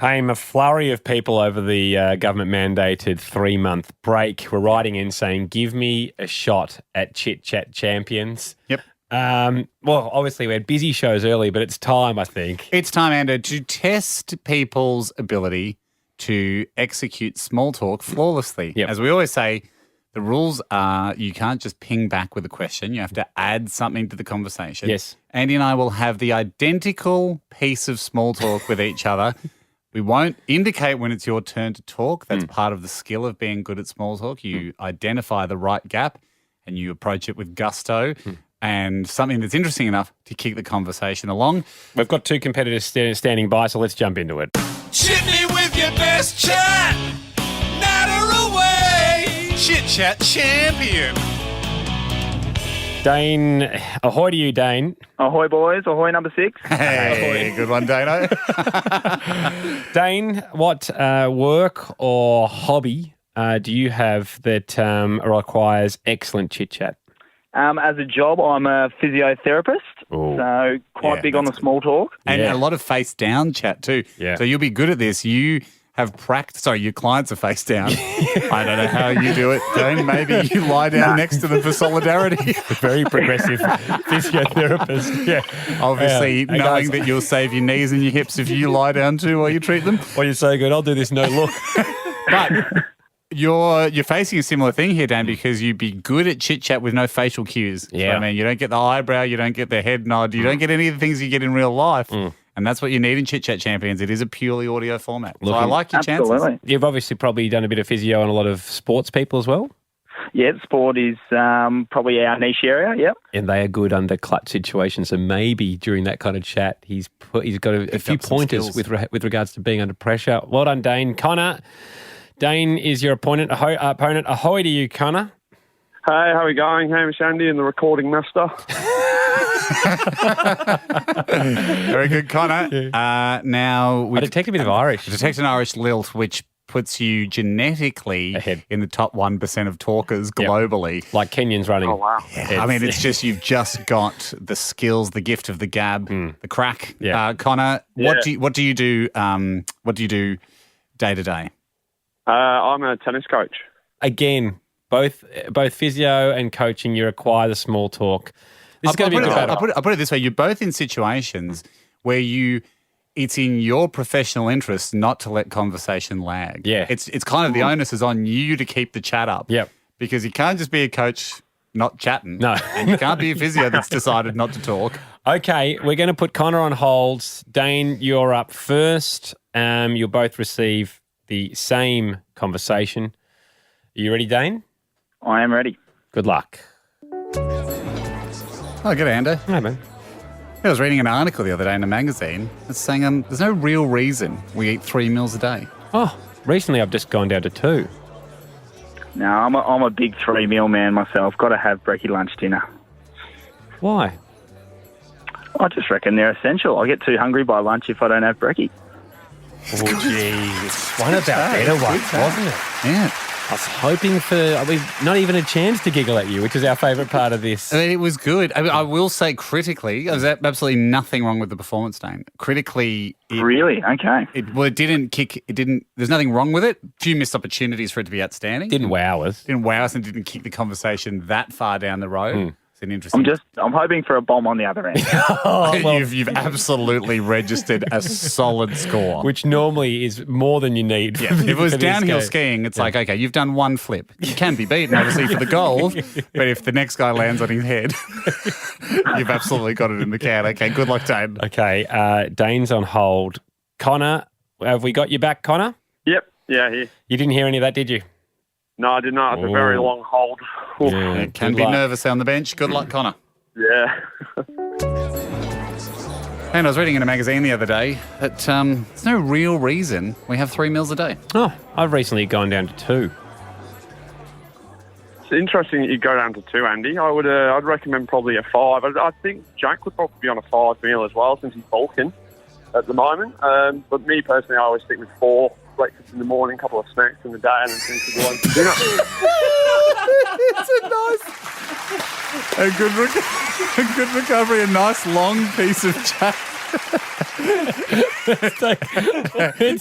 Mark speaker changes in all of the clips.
Speaker 1: Haim, a flurry of people over the government-mandated 3-month break were writing in saying, give me a shot at Chit Chat Champions.
Speaker 2: Yep.
Speaker 1: Well, obviously we had busy shows early, but it's time, I think.
Speaker 2: It's time, Ando, to test people's ability to execute small talk flawlessly.
Speaker 1: Yep.
Speaker 2: As we always say, the rules are you can't just ping back with a question. You have to add something to the conversation.
Speaker 1: Yes.
Speaker 2: Andy and I will have the identical piece of small talk with each other. We won't indicate when it's your turn to talk. That's part of the skill of being good at small talk. You identify the right gap and you approach it with gusto and something that's interesting enough to kick the conversation along.
Speaker 1: We've got two competitors standing by, so let's jump into it.
Speaker 3: Chit me with your best chat. Natter away. Chit Chat Champion.
Speaker 1: Dane, ahoy to you, Dane.
Speaker 4: Ahoy, boys. Ahoy, number 6.
Speaker 2: Hey, good one, Dano.
Speaker 1: Dane, what work or hobby do you have that requires excellent chit-chat?
Speaker 4: As a job, I'm a physiotherapist, so quite big on the small talk.
Speaker 2: And a lot of face down chat too.
Speaker 1: Yeah.
Speaker 2: So you'll be good at this. You have practiced. Sorry, your clients are face down. I don't know how you do it, Dane. Maybe you lie down next to them for solidarity.
Speaker 1: Very progressive physiotherapist. Yeah.
Speaker 2: Obviously,
Speaker 1: Hey,
Speaker 2: knowing
Speaker 1: guys.
Speaker 2: that you'll save your knees and your hips if you lie down too while you treat them.
Speaker 1: Well, you're so good. I'll do this no look.
Speaker 2: But you're facing a similar thing here, Dan, because you'd be good at chit chat with no facial cues.
Speaker 1: Yeah.
Speaker 2: So, I mean, you don't get the eyebrow, you don't get the head nod, you don't get any of the things you get in real life. And that's what you need in Chit Chat Champions. It is a purely audio format. So I like your chances.
Speaker 4: Absolutely.
Speaker 1: You've obviously probably done a bit of physio and a lot of sports people as well.
Speaker 4: Yeah, sport is probably our niche area, yep.
Speaker 1: And they are good under clutch situations. So maybe during that kind of chat, he's got a few
Speaker 2: up some
Speaker 1: pointers
Speaker 2: skills.
Speaker 1: with regards to being under pressure. Well done, Dane. Connor, Dane is your opponent. Ahoy to you, Connor.
Speaker 5: Hey, how are we going? Hamish, Andy, and the recording master.
Speaker 2: Very good, Connor. Now, we
Speaker 1: I detect a bit of Irish.
Speaker 2: detect an Irish lilt, which puts you genetically
Speaker 1: Ahead.
Speaker 2: in the top 1% of talkers globally.
Speaker 1: Like Kenyans running.
Speaker 5: Oh, wow.
Speaker 2: I mean, it's just you've just got the skills, the gift of the gab, the crack.
Speaker 1: Yeah.
Speaker 2: Connor,
Speaker 5: Yeah.
Speaker 2: what do you do? What do you do day to day?
Speaker 5: I'm a tennis coach.
Speaker 1: Again, both physio and coaching, you require the small talk. This is going to be a good battle.
Speaker 2: I'll put it this way: you're both in situations where it's in your professional interest not to let conversation lag.
Speaker 1: Yeah.
Speaker 2: it's kind of the onus is on you to keep the chat up.
Speaker 1: Yep.
Speaker 2: Because you can't just be a coach not chatting.
Speaker 1: No.
Speaker 2: And you can't be a physio that's decided not to talk.
Speaker 1: Okay, we're going to put Connor on hold. Dane, you're up first. You'll both receive the same conversation. Are you ready, Dane?
Speaker 4: I am ready.
Speaker 1: Good luck.
Speaker 2: Oh, good, Ando.
Speaker 1: Hey, man.
Speaker 2: I was reading an article the other day in a magazine that's saying there's no real reason we eat 3 meals a day.
Speaker 1: Oh, recently I've just gone down to 2.
Speaker 4: No, I'm a big 3-meal man myself. Got to have brekkie, lunch, dinner.
Speaker 1: Why?
Speaker 4: I just reckon they're essential. I get too hungry by lunch if I don't have brekkie.
Speaker 1: Oh, jeez. One of our better ones, wasn't it?
Speaker 2: Yeah.
Speaker 1: I was hoping for not even a chance to giggle at you, which is our favourite part of this.
Speaker 2: I mean, it was good. I will say critically, there's absolutely nothing wrong with the performance, Dane. Critically,
Speaker 4: Really? Okay.
Speaker 2: it didn't kick, there's nothing wrong with it. A few missed opportunities for it to be outstanding.
Speaker 1: Didn't wow us.
Speaker 2: Didn't wow us and didn't kick the conversation that far down the road. It's an interesting.
Speaker 4: I'm hoping for a bomb on the other end.
Speaker 2: You've absolutely registered a solid score.
Speaker 1: Which normally is more than you need.
Speaker 2: Yeah, if it was
Speaker 1: for this
Speaker 2: downhill
Speaker 1: game.
Speaker 2: skiing, it's like, okay, you've done one flip. You can be beaten, obviously, for the gold, but if the next guy lands on his head, you've absolutely got it in the can. Okay, good luck, Dane.
Speaker 1: Okay, Dane's on hold. Connor, have we got you back, Connor?
Speaker 5: Yep. Yeah, here.
Speaker 1: You didn't hear any of that, did you?
Speaker 5: No, I did not. It's a very long hold. Oof.
Speaker 2: It can
Speaker 1: Good
Speaker 2: be
Speaker 1: luck.
Speaker 2: nervous on the bench. Good luck, Connor.
Speaker 5: Yeah.
Speaker 2: And I was reading in a magazine the other day that there's no real reason we have 3 meals a day.
Speaker 1: Oh, I've recently gone down to 2.
Speaker 5: It's interesting that you go down to 2, Andy. I'd recommend probably a 5. I think Jack would probably be on a 5 meal as well since he's bulking at the moment. But me personally, I always stick with 4. Breakfast in the morning, couple of snacks in the day, and then things to go on for dinner.
Speaker 2: It's a good recovery, a nice long piece of chat.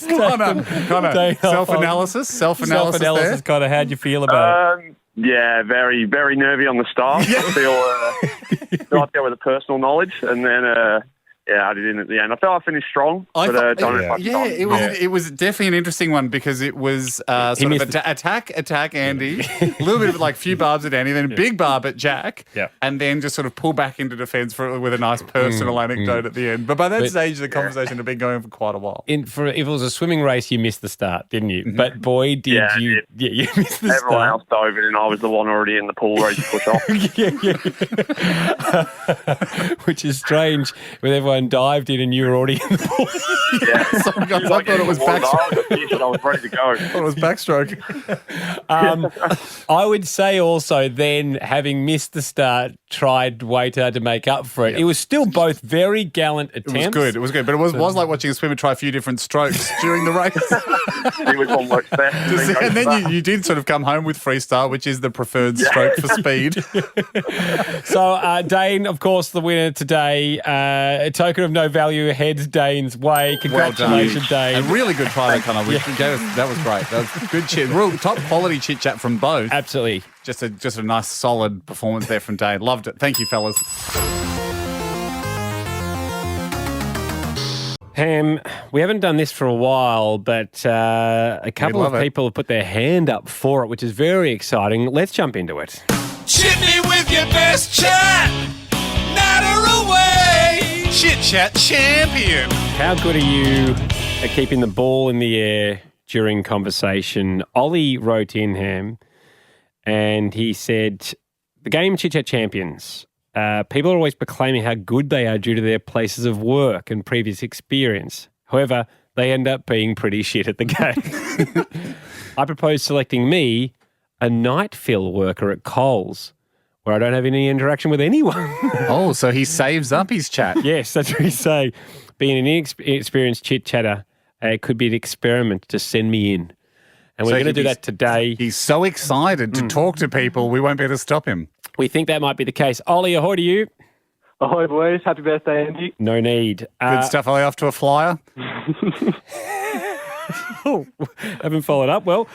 Speaker 2: Connor,
Speaker 1: Dane,
Speaker 2: self-analysis
Speaker 1: Self-analysis,
Speaker 2: there.
Speaker 1: Connor. How'd you feel about it?
Speaker 5: Yeah, very, very nervy on the start. I feel like there was a personal knowledge, and then I did it at the end. I felt I finished strong, don't know if I
Speaker 2: it was definitely an interesting one because it was sort of attack Andy, a little bit of like few barbs at Andy, then a big barb at Jack, and then just sort of pull back into defence with a nice personal anecdote at the end. But by that stage, the conversation had been going for quite a while.
Speaker 1: If it was a swimming race, you missed the start, didn't you? But boy, did you! Yeah, you missed the start.
Speaker 5: Everyone else dove in, and I was the one already in the pool ready to push off.
Speaker 1: Which is strange with everyone dived in and you were already in the pool.
Speaker 2: Sometimes I thought it was backstroke.
Speaker 5: I was ready to go.
Speaker 2: I thought it was backstroke.
Speaker 1: I would say also then, having missed the start, tried way too hard to make up for it. It was still both very gallant attempts.
Speaker 2: It was good. But it was like watching a swimmer try a few different strokes during the race.
Speaker 5: See which one works best.
Speaker 2: And then you did sort of come home with freestyle, which is the preferred stroke for speed.
Speaker 1: So, Dane, of course, the winner today. A token of no value heads Dane's way. Congratulations, Dane.
Speaker 2: A really good try, Connor. That was great. That was good chit. Real top quality chit chat from both.
Speaker 1: Absolutely.
Speaker 2: Just a nice solid performance there from Dane. Loved it. Thank you, fellas.
Speaker 1: Ham, we haven't done this for a while, but a couple of people have put their hand up for it, which is very exciting. Let's jump into it.
Speaker 3: Chit me with your best chat. Natter away. Chit Chat Champion.
Speaker 1: How good are you at keeping the ball in the air during conversation? Ollie wrote in, Ham, and he said, the game Chit Chat Champions, people are always proclaiming how good they are due to their places of work and previous experience. However, they end up being pretty shit at the game. I propose selecting me, a night fill worker at Coles, where I don't have any interaction with anyone.
Speaker 2: Oh, so he saves up his chat.
Speaker 1: Yes, that's what he's saying. Being an inexperienced chit chatter, it could be an experiment to send me in. And we're going to do that today.
Speaker 2: He's so excited to talk to people, we won't be able to stop him.
Speaker 1: We think that might be the case. Ollie, ahoy to you.
Speaker 6: Ahoy, boys. Happy birthday, Andy.
Speaker 1: No need.
Speaker 2: Good stuff. Ollie, off to a flyer.
Speaker 1: Oh, haven't followed up. Well,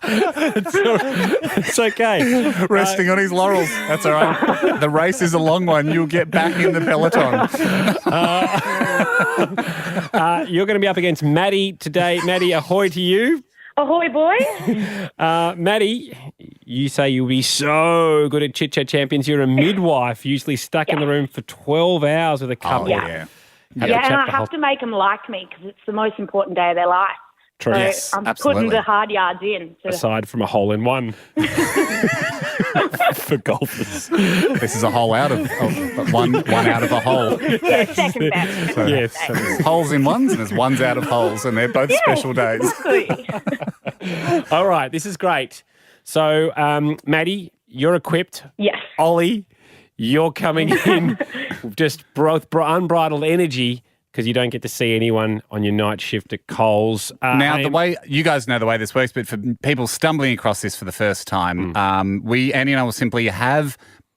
Speaker 1: it's okay.
Speaker 2: Resting on his laurels. That's all right. The race is a long one. You'll get back in the peloton.
Speaker 1: You're going to be up against Maddie today. Maddie, ahoy to you.
Speaker 7: Ahoy, boy.
Speaker 1: Maddie, you say you'll be so good at Chit Chat Champions. You're a midwife, usually stuck in the room for 12 hours with a couple.
Speaker 7: And I have to make them like me because it's the most important day of their life.
Speaker 1: True.
Speaker 7: So
Speaker 2: Yes,
Speaker 7: I'm
Speaker 2: absolutely.
Speaker 7: putting the hard yards in.
Speaker 1: Aside from a hole in one for golfers.
Speaker 2: This is a hole out of one out of a hole.
Speaker 7: Yeah, second best.
Speaker 2: So,
Speaker 1: Yes.
Speaker 2: so there's holes in ones and there's ones out of holes, and they're both special days.
Speaker 7: Exactly.
Speaker 1: All right, this is great. So, Maddie, you're equipped.
Speaker 7: Yes.
Speaker 1: Ollie, you're coming in just unbridled energy because you don't get to see anyone on your night shift at Coles.
Speaker 2: Now, the way you guys know the way this works, but for people stumbling across this for the first time, Andy and I will simply have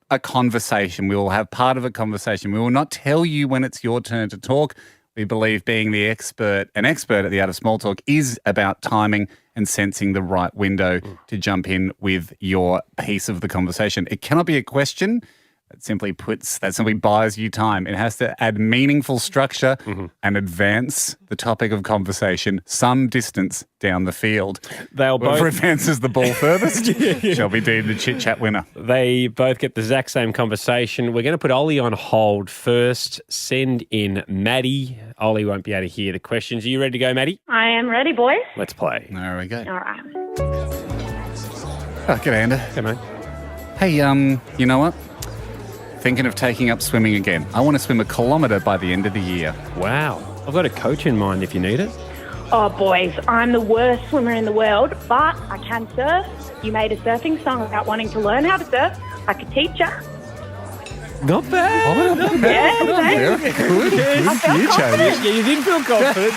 Speaker 2: a conversation. We will have part of a conversation. We will not tell you when it's your turn to talk. We believe being an expert at the art of small talk is about timing and sensing the right window to jump in with your piece of the conversation. It cannot be a question. That simply buys you time. It has to add meaningful structure and advance the topic of conversation some distance down the field. Whoever advances the ball furthest shall be deemed the chit chat winner.
Speaker 1: They both get the exact same conversation. We're going to put Ollie on hold first. Send in Maddie. Ollie won't be able to hear the questions. Are you ready to go, Maddie?
Speaker 7: I am ready, boys.
Speaker 1: Let's play.
Speaker 2: There we go.
Speaker 7: All right.
Speaker 2: Oh, g'day, Andy.
Speaker 1: Come on.
Speaker 2: Hey, you know what? Thinking of taking up swimming again. I want to swim 1 kilometre by the end of the year.
Speaker 1: Wow. I've got a coach in mind if you need it.
Speaker 7: Oh, boys, I'm the worst swimmer in the world, but I can surf. You made a surfing song about wanting to learn how to surf. I could teach you.
Speaker 1: Not bad.
Speaker 7: Yeah,
Speaker 2: Very good.
Speaker 1: Yeah, you did feel confident.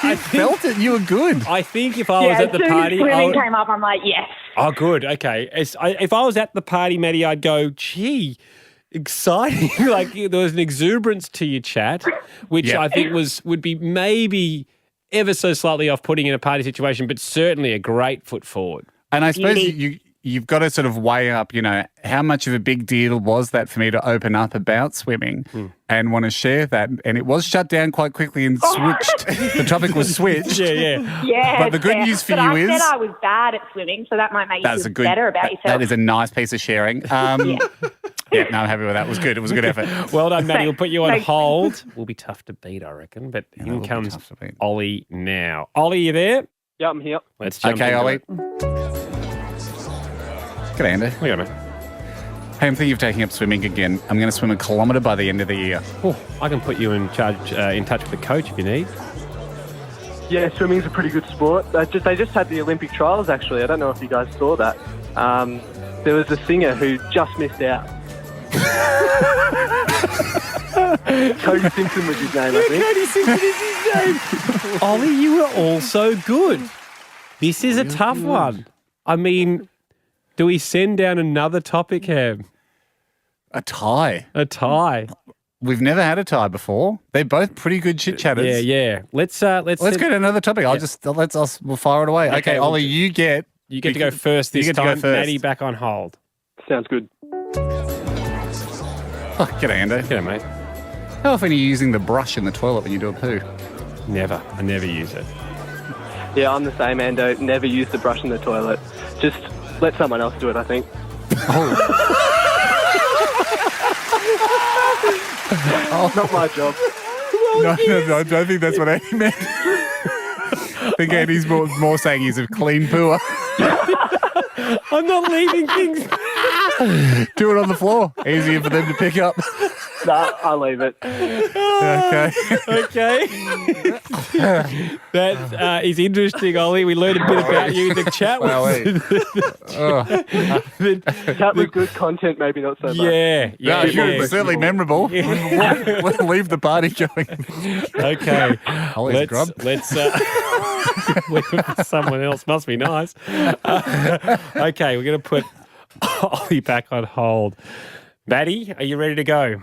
Speaker 2: I felt it. You were good.
Speaker 1: I think if I was at the
Speaker 7: as soon
Speaker 1: party,
Speaker 7: as swimming came up, I'm like, yes.
Speaker 1: Oh, good. Okay. If I was at the party, Maddie, I'd go, gee, exciting. Like there was an exuberance to your chat, which I think would be maybe ever so slightly off-putting in a party situation, but certainly a great foot forward.
Speaker 2: And I suppose you've got to sort of weigh up, how much of a big deal was that for me to open up about swimming and want to share that. And it was shut down quite quickly and switched. The topic was switched.
Speaker 7: Yeah.
Speaker 2: But the good news for you is...
Speaker 7: I said I was bad at swimming, so that might make you feel better about yourself.
Speaker 2: That is a nice piece of sharing. Yeah, no, I'm happy with that. It was good. It was a good effort.
Speaker 1: Well done, Maddie. We'll put you on hold. Will be tough to beat, I reckon. But in comes Ollie now. Ollie, you there?
Speaker 6: Yeah, I'm here.
Speaker 1: Let's jump into
Speaker 2: Ollie.
Speaker 1: it.
Speaker 2: Good, Andy.
Speaker 1: We got it.
Speaker 2: Hey, I'm thinking of taking up swimming again. I'm going to swim 1 kilometre by the end of the year.
Speaker 1: Oh, I can put you in touch with the coach if you need.
Speaker 6: Yeah, swimming's a pretty good sport. They just had the Olympic trials, actually. I don't know if you guys saw that. There was a singer who just missed out. Cody Simpson was his name, I think.
Speaker 1: Cody Simpson is his name. Ollie, you were also good. This is a tough one. I mean, do we send down another topic, Ham?
Speaker 2: A tie.
Speaker 1: A tie.
Speaker 2: We've never had a tie before. They're both pretty good chit chatters.
Speaker 1: Yeah. Let's go
Speaker 2: to another topic. We'll fire it away. Okay, Ollie, you get
Speaker 1: to go first this time.
Speaker 2: To go first.
Speaker 1: Maddie back on hold.
Speaker 6: Sounds good.
Speaker 2: Oh, g'day, Andy.
Speaker 1: G'day, mate.
Speaker 2: How often are you using the brush in the toilet when you do a poo?
Speaker 1: Never. I never use it.
Speaker 6: Yeah, I'm the same, Ando. Never use the brush in the toilet. Just let someone else do it, I think. Not my job.
Speaker 2: No, I don't think that's what Andy meant. I think Andy's more saying he's a clean pooer.
Speaker 1: I'm not leaving things.
Speaker 2: Do it on the floor. Easier for them to pick up.
Speaker 6: Nah, I'll leave it.
Speaker 1: Okay. That is interesting, Ollie. We learned a bit about you in the chat.
Speaker 6: That was good content, maybe not so much.
Speaker 1: Yeah.
Speaker 2: Certainly memorable. We'll leave the party going.
Speaker 1: Okay.
Speaker 2: Let's
Speaker 1: leave it for someone else. Must be nice. Okay, we're going to put Ollie back on hold. Maddie, are you ready to go?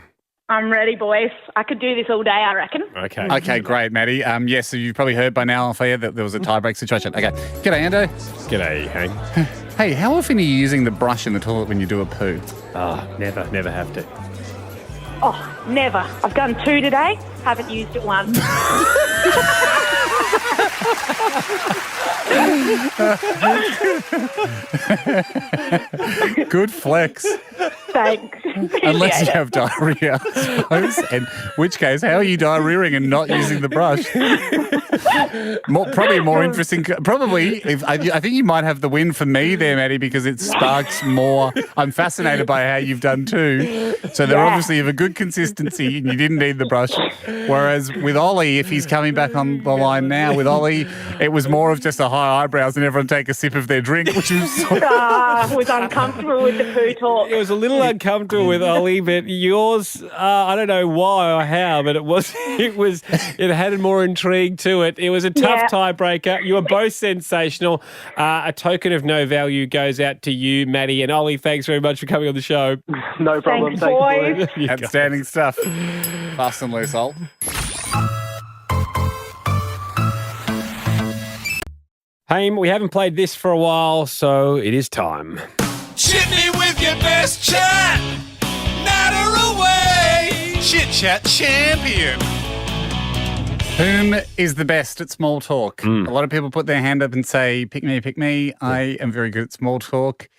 Speaker 7: I'm ready, boys. I could do this all day, I reckon.
Speaker 2: Okay, great, Maddie. Yes, so you've probably heard by now off air that there was a tie-break situation. Okay. G'day, Ando.
Speaker 1: G'day, Hank.
Speaker 2: Hey, how often are you using the brush in the toilet when you do a poo?
Speaker 1: Never have to.
Speaker 7: Oh, never. I've done 2 today. Haven't used it once.
Speaker 2: Good flex.
Speaker 7: Thanks.
Speaker 2: Unless you have diarrhea, I suppose. In which case, how are you diarrheaing and not using the brush? Probably more interesting. Probably, I think you might have the win for me there, Maddie, because it sparks more. I'm fascinated by how you've done too. So they're obviously of a good consistency, and you didn't need the brush. Whereas with Ollie, if he's coming back on the line now, with Ollie, it was more of just a high eyebrows and everyone take a sip of their drink, which
Speaker 7: was uncomfortable with the poo talk.
Speaker 1: It was a little uncomfortable with Ollie, but yours, I don't know why or how, but it had more intrigue to it. It was a tough tiebreaker. You were both sensational. A token of no value goes out to you, Maddie, and Ollie. Thanks very much for coming on the show.
Speaker 6: No problem.
Speaker 7: Thanks, boys.
Speaker 2: Outstanding stuff. Fast and loose, Ol.
Speaker 1: Haim, we haven't played this for a while, so it is time.
Speaker 3: Chit me with your best chat. Natter away. Chit Chat Champion.
Speaker 2: Whom is the best at small talk? A lot of people put their hand up and say, pick me, pick me. I am very good at small talk.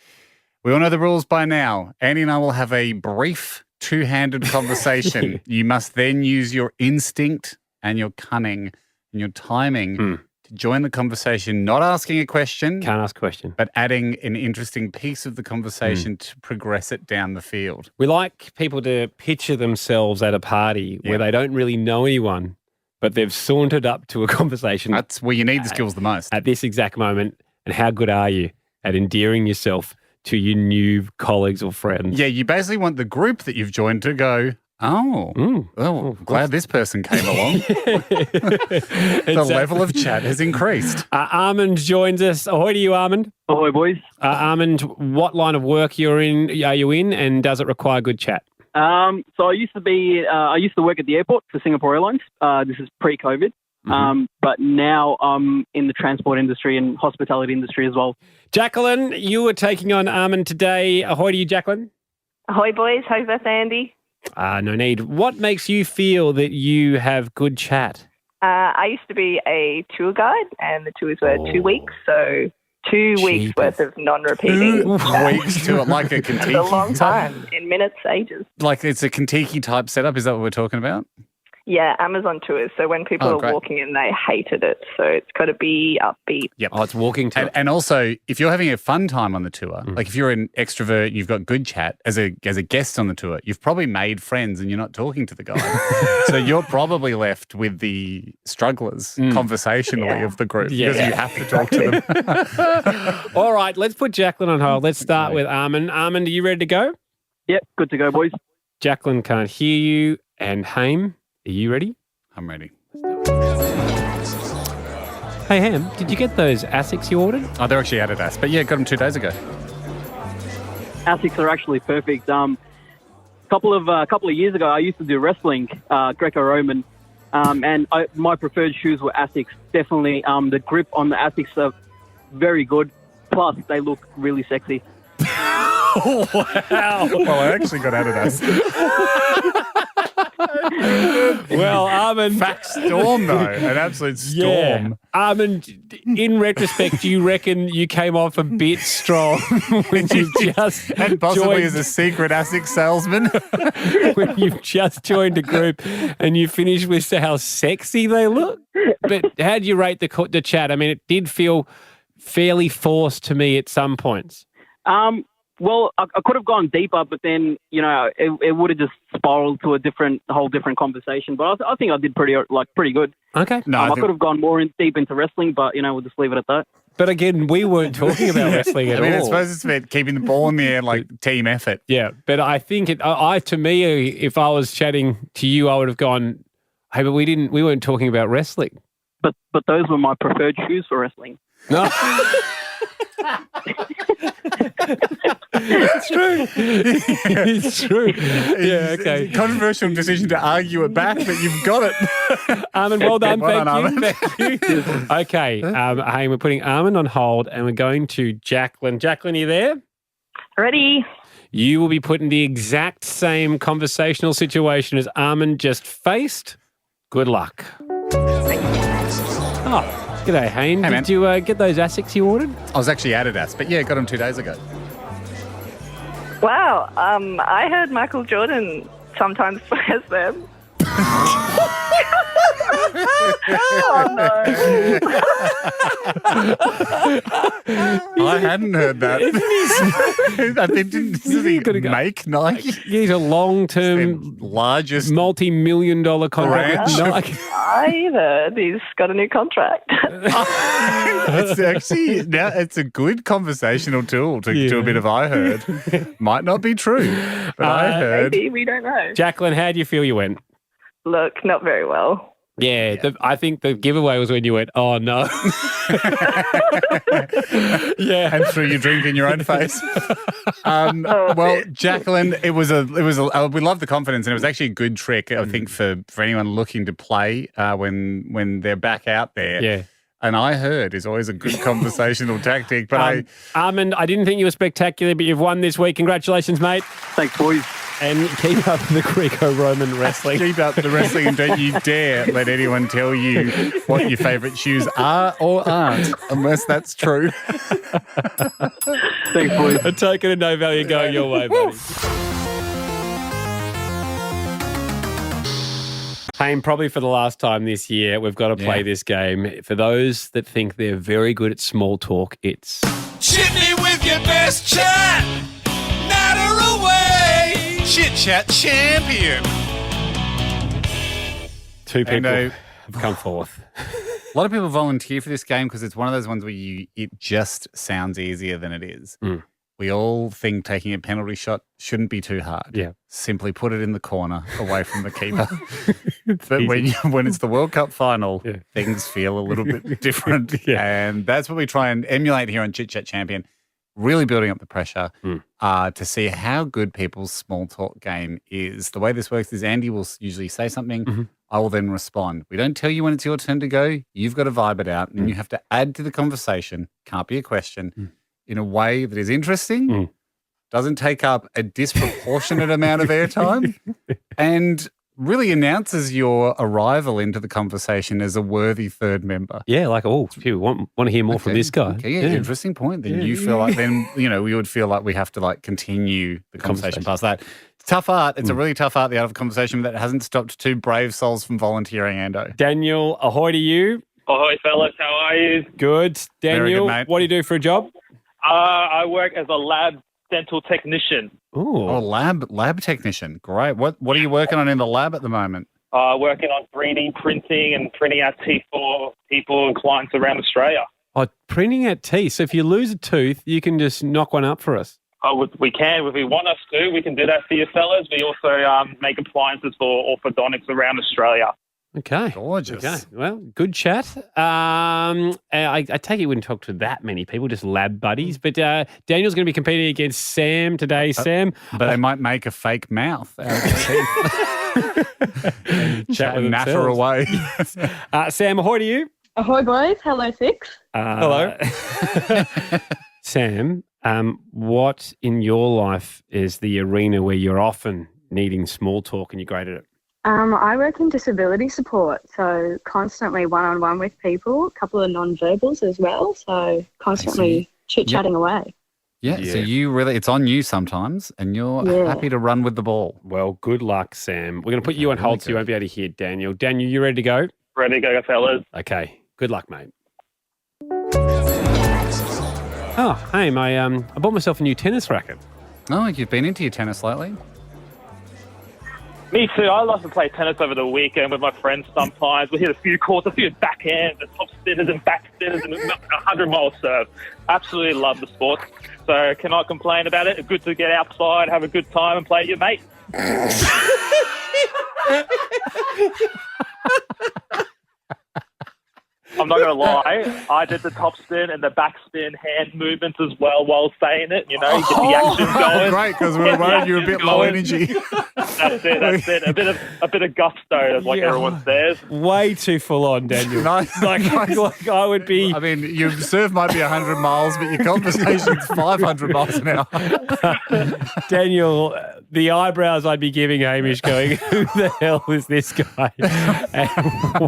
Speaker 2: We all know the rules by now. Andy and I will have a brief two-handed conversation. You must then use your instinct and your cunning and your timing to join the conversation, not asking a question.
Speaker 1: Can't ask a question.
Speaker 2: But adding an interesting piece of the conversation to progress it down the field.
Speaker 1: We like people to picture themselves at a party where they don't really know anyone, but they've sauntered up to a conversation.
Speaker 2: That's where you need the skills the most.
Speaker 1: At this exact moment. And how good are you at endearing yourself to your new colleagues or friends?
Speaker 2: Yeah, you basically want the group that you've joined to go, glad this person came along. The level of chat has increased.
Speaker 1: Armand joins us. Ahoy to you, Armand.
Speaker 6: Ahoy, boys.
Speaker 1: Armand, what line of work are you in, and does it require good chat?
Speaker 8: So I used to work at the airport for Singapore Airlines. This is pre-COVID. But now I'm in the transport industry and hospitality industry as well.
Speaker 1: Jacqueline, you were taking on Armin today. Ahoy to you, Jacqueline.
Speaker 9: Ahoy, boys. How's that, Andy?
Speaker 1: No need. What makes you feel that you have good chat?
Speaker 9: I used to be a tour guide, and the tours were 2 weeks, so 2 weeks worth of non-repeating.
Speaker 2: 2 weeks to it, like a Kentucky.
Speaker 9: It's a long time, in minutes, ages.
Speaker 2: Like it's a Kentucky type setup. Is that what we're talking about?
Speaker 9: Yeah, Amazon tours. So when people are walking in, they hated it. So it's got to be upbeat.
Speaker 2: Yep.
Speaker 1: Oh, it's walking tour.
Speaker 2: And also, if you're having a fun time on the tour, like if you're an extrovert, you've got good chat as a guest on the tour, you've probably made friends and you're not talking to the guy. So you're probably left with the strugglers conversationally of the group because you have to talk to them.
Speaker 1: All right, let's put Jacqueline on hold. Let's start with Armin. Armin, are you ready to go?
Speaker 8: Yep, good to go, boys.
Speaker 1: Jacqueline can't hear you. And Haim, are you ready?
Speaker 2: I'm ready.
Speaker 1: Hey, Ham, did you get those ASICs you ordered?
Speaker 2: Oh, they're actually Adidas. But yeah, got them 2 days ago.
Speaker 8: ASICs are actually perfect. Couple of years ago, I used to do wrestling, Greco-Roman, and my preferred shoes were ASICs. Definitely, the grip on the ASICs are very good. Plus, they look really sexy.
Speaker 2: Wow. Well, I actually got Adidas.
Speaker 1: Well, Armin.
Speaker 2: Fact storm, though. An absolute storm.
Speaker 1: Yeah. Armin, in retrospect, do you reckon you came off a bit strong when you just
Speaker 2: and possibly
Speaker 1: joined,
Speaker 2: as a secret ASIC salesman?
Speaker 1: when you've just joined a group and you finished with how sexy they look? But how do you rate the chat? I mean, it did feel fairly forced to me at some points.
Speaker 8: Well, I could have gone deeper, but then, it would have just spiraled to a whole different conversation. But I think I did pretty good.
Speaker 1: Okay.
Speaker 8: No, I could have gone more deep into wrestling, but, we'll just leave it at that.
Speaker 1: But again, we weren't talking about wrestling at all.
Speaker 2: I suppose it's about keeping the ball in the air, like team effort.
Speaker 1: Yeah, but I think to me, if I was chatting to you, I would have gone, hey, but we weren't talking about wrestling.
Speaker 8: But those were my preferred shoes for wrestling.
Speaker 1: No. It's true. It's true. Yeah, okay.
Speaker 2: Controversial decision to argue it back, but you've got it.
Speaker 1: Armin, well done.
Speaker 2: Well done,
Speaker 1: Thank you. Okay. Hey, we're putting Armin on hold and we're going to Jacqueline. Jacqueline, are you there?
Speaker 9: Ready?
Speaker 1: You will be put in the exact same conversational situation as Armin just faced. Good luck. Oh. G'day, Hayne. Did you get those ASICs you ordered?
Speaker 2: I was actually Adidas, but yeah, got them 2 days ago.
Speaker 9: Wow. I heard Michael Jordan sometimes wears them. Oh, no.
Speaker 2: I hadn't heard that. I think didn't he make Nike?
Speaker 1: He's a long-term,
Speaker 2: largest
Speaker 1: multi-million-dollar contract with Nike.
Speaker 9: I heard he's got a new contract.
Speaker 2: It's actually it's a good conversational tool to do a bit of I heard. Might not be true, but I heard.
Speaker 9: Maybe, we don't know.
Speaker 1: Jacqueline, how do you feel you went?
Speaker 9: Look, not very well.
Speaker 1: Yeah. I think the giveaway was when you went, oh, no. Yeah.
Speaker 2: And threw your drink in your own face. Well, Jacqueline, it was we love the confidence, and it was actually a good trick, I think, for anyone looking to play when they're back out there.
Speaker 1: Yeah.
Speaker 2: And I heard is always a good conversational tactic. But
Speaker 1: Armin, I didn't think you were spectacular, but you've won this week. Congratulations, mate.
Speaker 8: Thanks, boys.
Speaker 1: And keep up the Greco-Roman wrestling.
Speaker 2: Keep up the wrestling, and don't you dare let anyone tell you what your favourite shoes are or aren't, unless that's true.
Speaker 8: Thanks, boys.
Speaker 1: A token of no value going your way, buddy. Hayne, probably for the last time this year, we've got to play this game. For those that think they're very good at small talk, it's...
Speaker 3: Chit me with your best chat. Natter away. Chit Chat Champion.
Speaker 1: Two people have come forth.
Speaker 2: A lot of people volunteer for this game because it's one of those ones where it just sounds easier than it is. We all think taking a penalty shot shouldn't be too hard.
Speaker 1: Yeah.
Speaker 2: Simply put it in the corner away from the keeper. But when it's the World Cup final, things feel a little bit different. And that's what we try and emulate here on Chit Chat Champion. really building up the pressure to see how good people's small talk game is. The way this works is Andy will usually say something. I will then respond. We don't tell you when it's your turn to go. You've got to vibe it out, and you have to add to the conversation. Can't be a question in a way that is interesting, doesn't take up a disproportionate amount of airtime, and really announces your arrival into the conversation as a worthy third member.
Speaker 1: Yeah, like, phew, want to hear more from this guy.
Speaker 2: Okay, interesting point. Then you feel like we would feel like we have to like continue the conversation past that. It's tough art. It's a really tough art, the art of conversation, that hasn't stopped two brave souls from volunteering, Ando.
Speaker 1: Daniel, ahoy to you.
Speaker 10: Ahoy, fellas. How are you?
Speaker 1: Good. Daniel,
Speaker 2: mate.
Speaker 1: what do you do for a job?
Speaker 10: I work as a lab dental technician.
Speaker 1: Ooh.
Speaker 2: Oh, lab technician. Great. What are you working on in the lab at the moment?
Speaker 10: Working on 3D printing and printing out teeth for people and clients around Australia.
Speaker 1: Oh, printing out teeth. So if you lose a tooth, you can just knock one up for us.
Speaker 10: We can. If we want us to, we can do that for you fellas. We also make appliances for orthodontics around Australia.
Speaker 1: Okay.
Speaker 2: Gorgeous.
Speaker 1: Okay. Well, good chat. I take it you wouldn't talk to that many people, just lab buddies. But Daniel's going to be competing against Sam today. Sam.
Speaker 2: But they might make a fake mouth out of the teeth. Chat and natter away.
Speaker 1: Sam, ahoy to you.
Speaker 11: Ahoy, boys. Hello, Six.
Speaker 1: Hello. Sam, what in your life is the arena where you're often needing small talk and you're great at it?
Speaker 11: I work in disability support, so constantly one-on-one with people, a couple of non-verbals as well, so constantly chit-chatting away.
Speaker 2: Yeah, so it's on you sometimes, and you're happy to run with the ball.
Speaker 1: Well, good luck, Sam. We're going to put you on hold so you won't be able to hear Daniel. Daniel, you ready to go?
Speaker 10: Ready to go, fellas.
Speaker 1: Okay. Good luck, mate. Oh, hey, I bought myself a new tennis racket.
Speaker 2: Oh, you've been into your tennis lately?
Speaker 10: Me too. I love to play tennis over the weekend with my friends sometimes. We hit a few courts, a few backhands, and top spinners and back spinners and 100-mile serve. Absolutely love the sport. So cannot complain about it. It's good to get outside, have a good time and play with your mate. I'm not going to lie. I did the top spin and the back spin hand movements as well while saying it. You know, you get the action going.
Speaker 2: Great, because we're worried you're a bit low energy.
Speaker 10: That's it. A bit of gusto, like everyone says.
Speaker 1: Way too full on, Daniel.
Speaker 2: Nice.
Speaker 1: Like I would be.
Speaker 2: I mean, your serve might be 100 miles, but your conversation's 500 miles an hour.
Speaker 1: Daniel, the eyebrows I'd be giving Hamish going, who the hell is this guy? And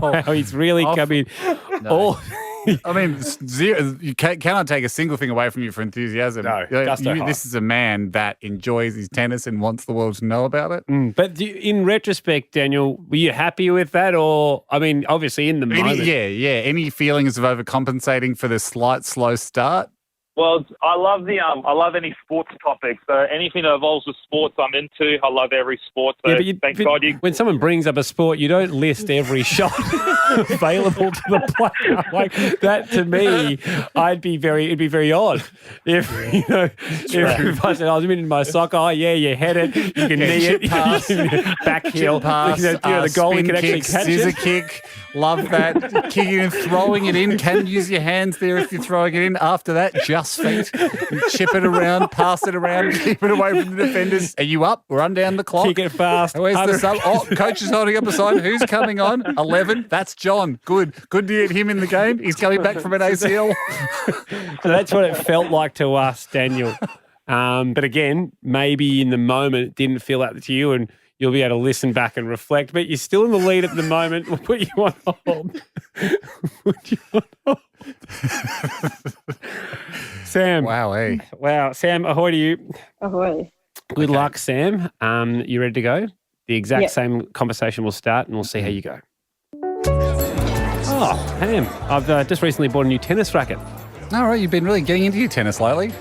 Speaker 1: wow, he's really coming.
Speaker 2: No. I mean, zero, you cannot take a single thing away from you for enthusiasm.
Speaker 1: No,
Speaker 2: this is a man that enjoys his tennis and wants the world to know about it.
Speaker 1: But in retrospect, Daniel, were you happy with that? Or, I mean, obviously in the moment.
Speaker 2: Yeah. Any feelings of overcompensating for the slight slow start?
Speaker 10: Well, I love any sports topics. So anything that involves with sports, I'm into. I love every sport. So thank God you.
Speaker 1: When someone brings up a sport, you don't list every shot available to the player. Like that, to me, it'd be very odd if if I said I was in my soccer. Oh yeah, you head it, you can knee it,
Speaker 2: pass,
Speaker 1: back heel,
Speaker 2: pass,
Speaker 1: the goalie can actually catch
Speaker 2: scissor
Speaker 1: it.
Speaker 2: kick. Love that. Kicking and throwing it in. Can use your hands there if you're throwing it in. After that, just feet. Chip it around, pass it around, keep it away from the defenders. Are you up? Run down the clock.
Speaker 1: Kick it fast.
Speaker 2: Where's the sub? Oh, coach is holding up a sign. Who's coming on? 11. That's John. Good to get him in the game. He's coming back from an ACL.
Speaker 1: So that's what it felt like to us, Daniel. But again, maybe in the moment it didn't feel that to you, and you'll be able to listen back and reflect. But you're still in the lead at the moment. We'll put you on hold. Sam. Wow. Sam, ahoy to you.
Speaker 11: Ahoy.
Speaker 1: Good luck, Sam. You ready to go? The exact same conversation will start and we'll see how you go. Oh, Pam, I've just recently bought a new tennis racket.
Speaker 2: All right, you've been really getting into your tennis lately.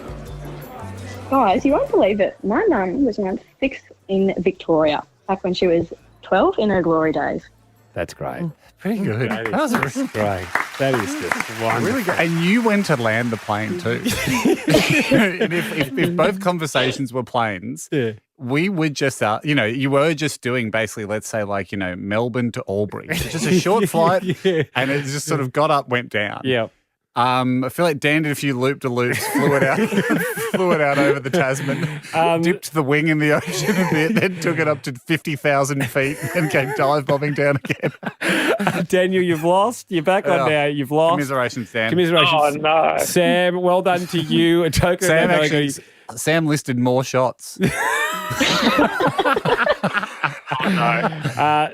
Speaker 11: Guys, you won't believe it. My mum was around 6 in Victoria back when she was 12 in her glory days.
Speaker 1: That's great.
Speaker 2: Pretty good.
Speaker 1: That was really great. That is just wonderful.
Speaker 2: Really good. And you went to land the plane too. And if both conversations were planes, we would just, you were just doing basically, let's say Melbourne to Albury. Just a short flight and it just sort of got up, went down.
Speaker 1: Yeah.
Speaker 2: I feel like Dan did a few loop-de-loops, flew it out over the Tasman, dipped the wing in the ocean a bit, then took it up to 50,000 feet and came dive-bombing down again.
Speaker 1: Daniel, you've lost. You're back on now. You've lost.
Speaker 2: Commiserations, Dan.
Speaker 1: Commiserations.
Speaker 10: Oh, no.
Speaker 1: Sam, well done to you.
Speaker 2: Sam listed more shots.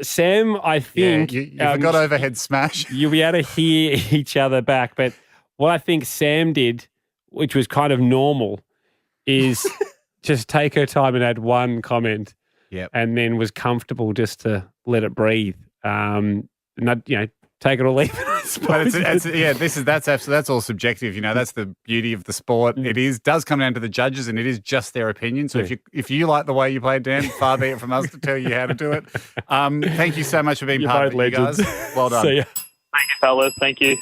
Speaker 1: Sam, I think...
Speaker 2: you forgot overhead smash.
Speaker 1: You'll be able to hear each other back, but what I think Sam did, which was kind of normal, is just take her time and add one comment, and then was comfortable just to let it breathe. Not, take it or leave it. I suppose.
Speaker 2: But that's all subjective. That's the beauty of the sport. It does come down to the judges, and it is just their opinion. So if you like the way you played, Dan, far be it from us to tell you how to do it. Thank you so much for being part of it, you guys. Well done.
Speaker 1: See ya.
Speaker 10: Thank you, fellas. Thank you.